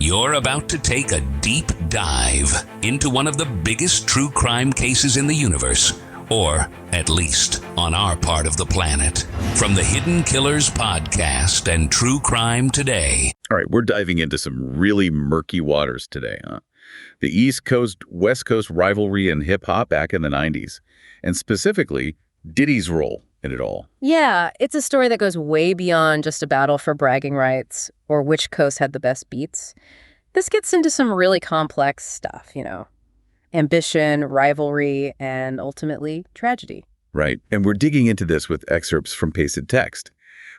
You're about to take a deep dive into one of the biggest true crime cases in the universe, or at least on our part of the planet. From the Hidden Killers podcast and True Crime Today. All right, we're diving into some really murky waters today, huh? The East Coast, West Coast rivalry in hip-hop back in the 90s, and specifically, Diddy's role in it all. Yeah, it's a story that goes way beyond just a battle for bragging rights or which coast had the best beats. This gets into some really complex stuff, ambition, rivalry, and ultimately tragedy. Right, and we're digging into this with excerpts from Pasted Text,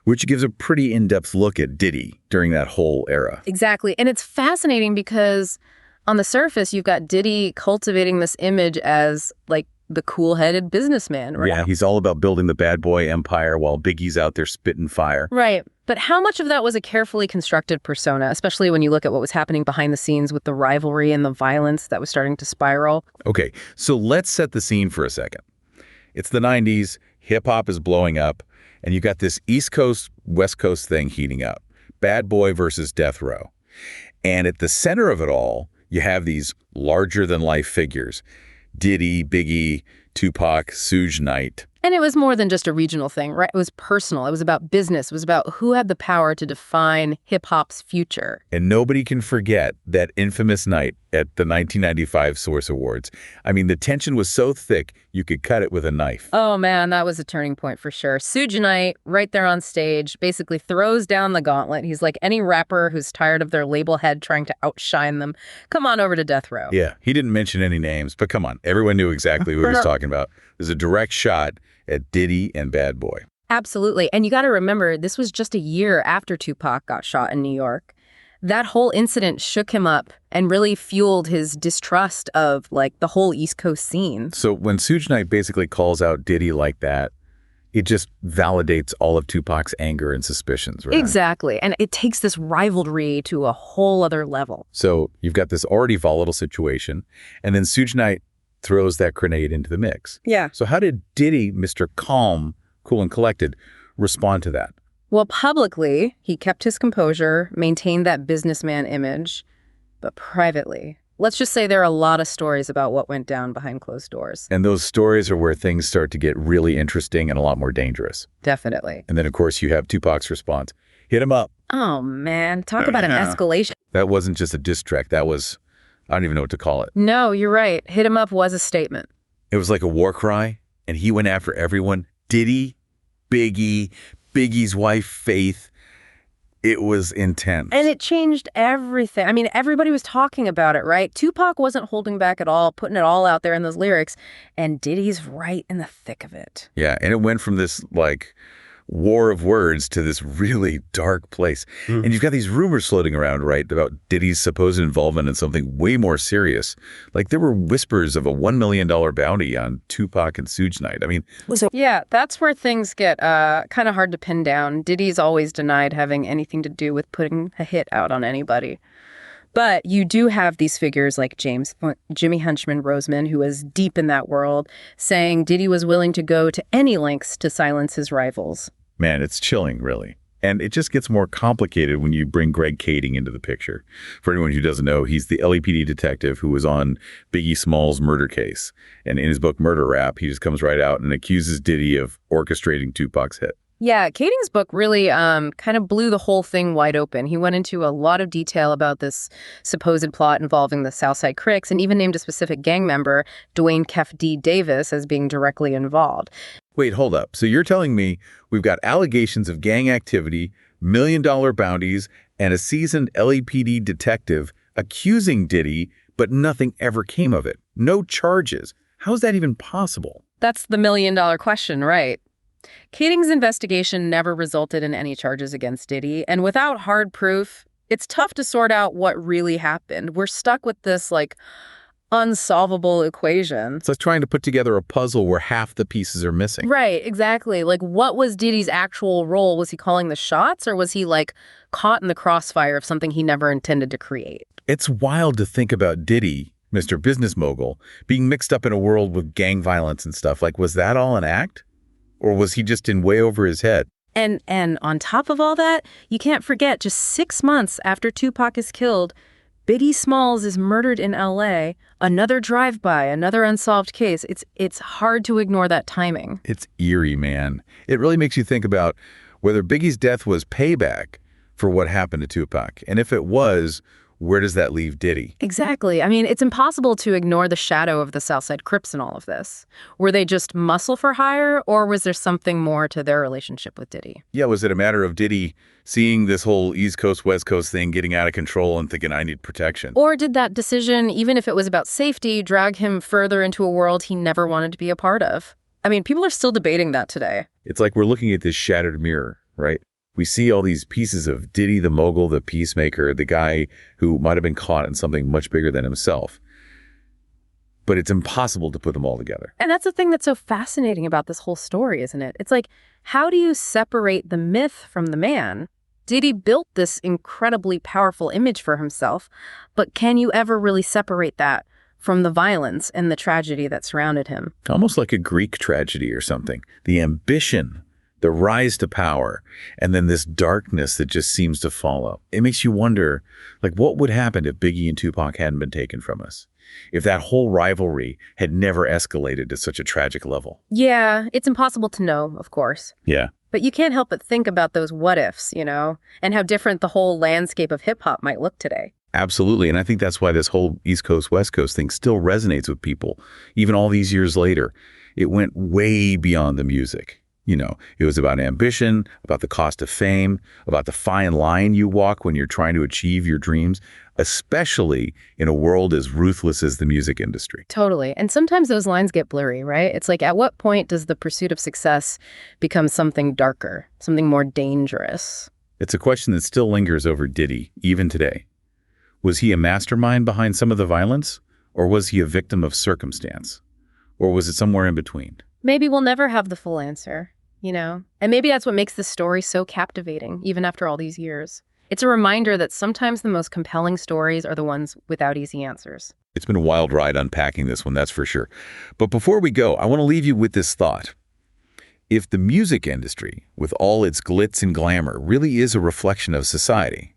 which gives a pretty in-depth look at Diddy during that whole era. Exactly, and it's fascinating because on the surface, you've got Diddy cultivating this image as, the cool-headed businessman, right? Yeah, he's all about building the bad boy empire while Biggie's out there spitting fire. Right. But how much of that was a carefully constructed persona, especially when you look at what was happening behind the scenes with the rivalry and the violence that was starting to spiral? Okay, so let's set the scene for a second. It's the 90s, hip-hop is blowing up, and you got this East Coast, West Coast thing heating up. Bad boy versus death row. And at the center of it all, you have these larger-than-life figures. Diddy, Biggie, Tupac, Suge Knight. And it was more than just a regional thing, right? It was personal. It was about business. It was about who had the power to define hip-hop's future. And nobody can forget that infamous night at the 1995 Source Awards. I mean, the tension was so thick, you could cut it with a knife. Oh, man, that was a turning point for sure. Suge Knight, right there on stage, basically throws down the gauntlet. He's like any rapper who's tired of their label head trying to outshine them. Come on over to death row. Yeah, he didn't mention any names, but come on. Everyone knew exactly who he was talking about. There's a direct shot at Diddy and Bad Boy. Absolutely. And you got to remember, this was just a year after Tupac got shot in New York. That whole incident shook him up and really fueled his distrust of, the whole East Coast scene. So when Suge Knight basically calls out Diddy like that, it just validates all of Tupac's anger and suspicions, right? Exactly. And it takes this rivalry to a whole other level. So you've got this already volatile situation, and then Suge Knight throws that grenade into the mix. Yeah. So how did Diddy, Mr. Calm, cool and collected, respond to that? Well, publicly, he kept his composure, maintained that businessman image, but privately, let's just say there are a lot of stories about what went down behind closed doors. And those stories are where things start to get really interesting and a lot more dangerous. Definitely. And then, of course, you have Tupac's response. Hit him up. Oh, man. Talk about an escalation. That wasn't just a diss track. That was, I don't even know what to call it. No, you're right. Hit him up was a statement. It was like a war cry, and he went after everyone. Diddy, Biggie, Biggie's wife, Faith. It was intense. And it changed everything. I mean, everybody was talking about it, right? Tupac wasn't holding back at all, putting it all out there in those lyrics. And Diddy's right in the thick of it. Yeah, and it went from this, war of words to this really dark place. And you've got these rumors floating around, right, about Diddy's supposed involvement in something way more serious. There were whispers of a $1 million bounty on Tupac and Suge Knight. I mean... Yeah, that's where things get kind of hard to pin down. Diddy's always denied having anything to do with putting a hit out on anybody. But you do have these figures like Jimmy Henchman Roseman, who was deep in that world, saying Diddy was willing to go to any lengths to silence his rivals. Man, it's chilling, really. And it just gets more complicated when you bring Greg Kading into the picture. For anyone who doesn't know, he's the LAPD detective who was on Biggie Smalls' murder case. And in his book, Murder Rap, he just comes right out and accuses Diddy of orchestrating Tupac's hit. Yeah, Kading's book really kind of blew the whole thing wide open. He went into a lot of detail about this supposed plot involving the Southside Crips and even named a specific gang member, Dwayne Kef D. Davis, as being directly involved. Wait, hold up. So you're telling me we've got allegations of gang activity, million-dollar bounties, and a seasoned LAPD detective accusing Diddy, but nothing ever came of it? No charges. How is that even possible? That's the million-dollar question, right? Kading's investigation never resulted in any charges against Diddy, and without hard proof, it's tough to sort out what really happened. We're stuck with this, unsolvable equation. It's like trying to put together a puzzle where half the pieces are missing. Right, exactly. What was Diddy's actual role? Was he calling the shots, or was he, caught in the crossfire of something he never intended to create? It's wild to think about Diddy, Mr. Business Mogul, being mixed up in a world with gang violence and stuff. Was that all an act? Or was he just in way over his head? And on top of all that, you can't forget, just 6 months after Tupac is killed, Biggie Smalls is murdered in LA, another drive-by, another unsolved case. It's hard to ignore that timing. It's eerie, man. It really makes you think about whether Biggie's death was payback for what happened to Tupac. And if it was, where does that leave Diddy? Exactly. I mean, it's impossible to ignore the shadow of the Southside Crips in all of this. Were they just muscle for hire, or was there something more to their relationship with Diddy? Yeah, was it a matter of Diddy seeing this whole East Coast, West Coast thing getting out of control and thinking, I need protection? Or did that decision, even if it was about safety, drag him further into a world he never wanted to be a part of? I mean, people are still debating that today. It's like we're looking at this shattered mirror, right? We see all these pieces of Diddy the mogul, the peacemaker, the guy who might have been caught in something much bigger than himself. But it's impossible to put them all together. And that's the thing that's so fascinating about this whole story, isn't it? It's like, how do you separate the myth from the man? Diddy built this incredibly powerful image for himself, but can you ever really separate that from the violence and the tragedy that surrounded him? Almost like a Greek tragedy or something. The ambition, the rise to power, and then this darkness that just seems to follow. It makes you wonder, like, what would happen if Biggie and Tupac hadn't been taken from us? If that whole rivalry had never escalated to such a tragic level? Yeah, it's impossible to know, of course. Yeah. But you can't help but think about those what-ifs, you know, and how different the whole landscape of hip-hop might look today. Absolutely. And I think that's why this whole East Coast, West Coast thing still resonates with people, even all these years later. It went way beyond the music. You know, it was about ambition, about the cost of fame, about the fine line you walk when you're trying to achieve your dreams, especially in a world as ruthless as the music industry. Totally. And sometimes those lines get blurry, right? It's like, at what point does the pursuit of success become something darker, something more dangerous? It's a question that still lingers over Diddy, even today. Was he a mastermind behind some of the violence, or was he a victim of circumstance? Or was it somewhere in between? Maybe we'll never have the full answer, you know? And maybe that's what makes this story so captivating, even after all these years. It's a reminder that sometimes the most compelling stories are the ones without easy answers. It's been a wild ride unpacking this one, that's for sure. But before we go, I want to leave you with this thought. If the music industry, with all its glitz and glamour, really is a reflection of society,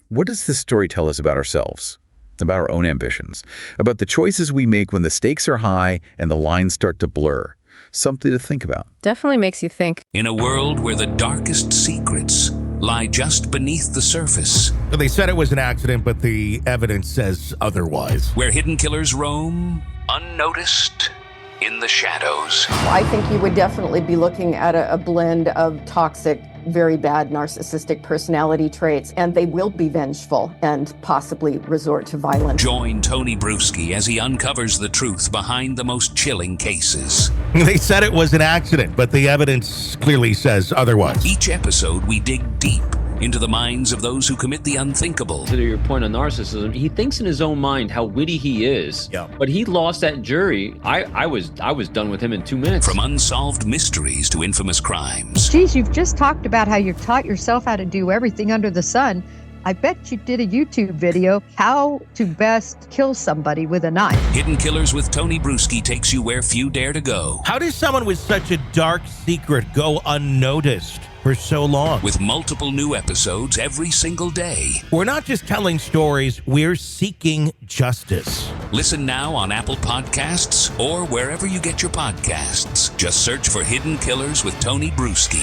what does this story tell us about ourselves, about our own ambitions, about the choices we make when the stakes are high and the lines start to blur? Something to think about. Definitely makes you think. In a world where the darkest secrets lie just beneath the surface, They said it was an accident, but the evidence says otherwise. where hidden killers roam unnoticed in the shadows. I think you would definitely be looking at a blend of toxic, very bad narcissistic personality traits, and they will be vengeful and possibly resort to violence. Join Tony Bruschi as he uncovers the truth behind the most chilling cases. They said it was an accident, but the evidence clearly says otherwise. Each episode, we dig deep into the minds of those who commit the unthinkable. To your point of narcissism, he thinks in his own mind how witty he is. Yeah. But he lost that jury. I was done with him in 2 minutes. From unsolved mysteries to infamous crimes. Geez, you've just talked about how you've taught yourself how to do everything under the sun. I bet you did a YouTube video, how to best kill somebody with a knife. Hidden Killers with Tony Bruschi takes you where few dare to go. How does someone with such a dark secret go unnoticed for so long? With multiple new episodes every single day. We're not just telling stories, we're seeking justice. Listen now on Apple Podcasts or wherever you get your podcasts. Just search for Hidden Killers with Tony Bruschi.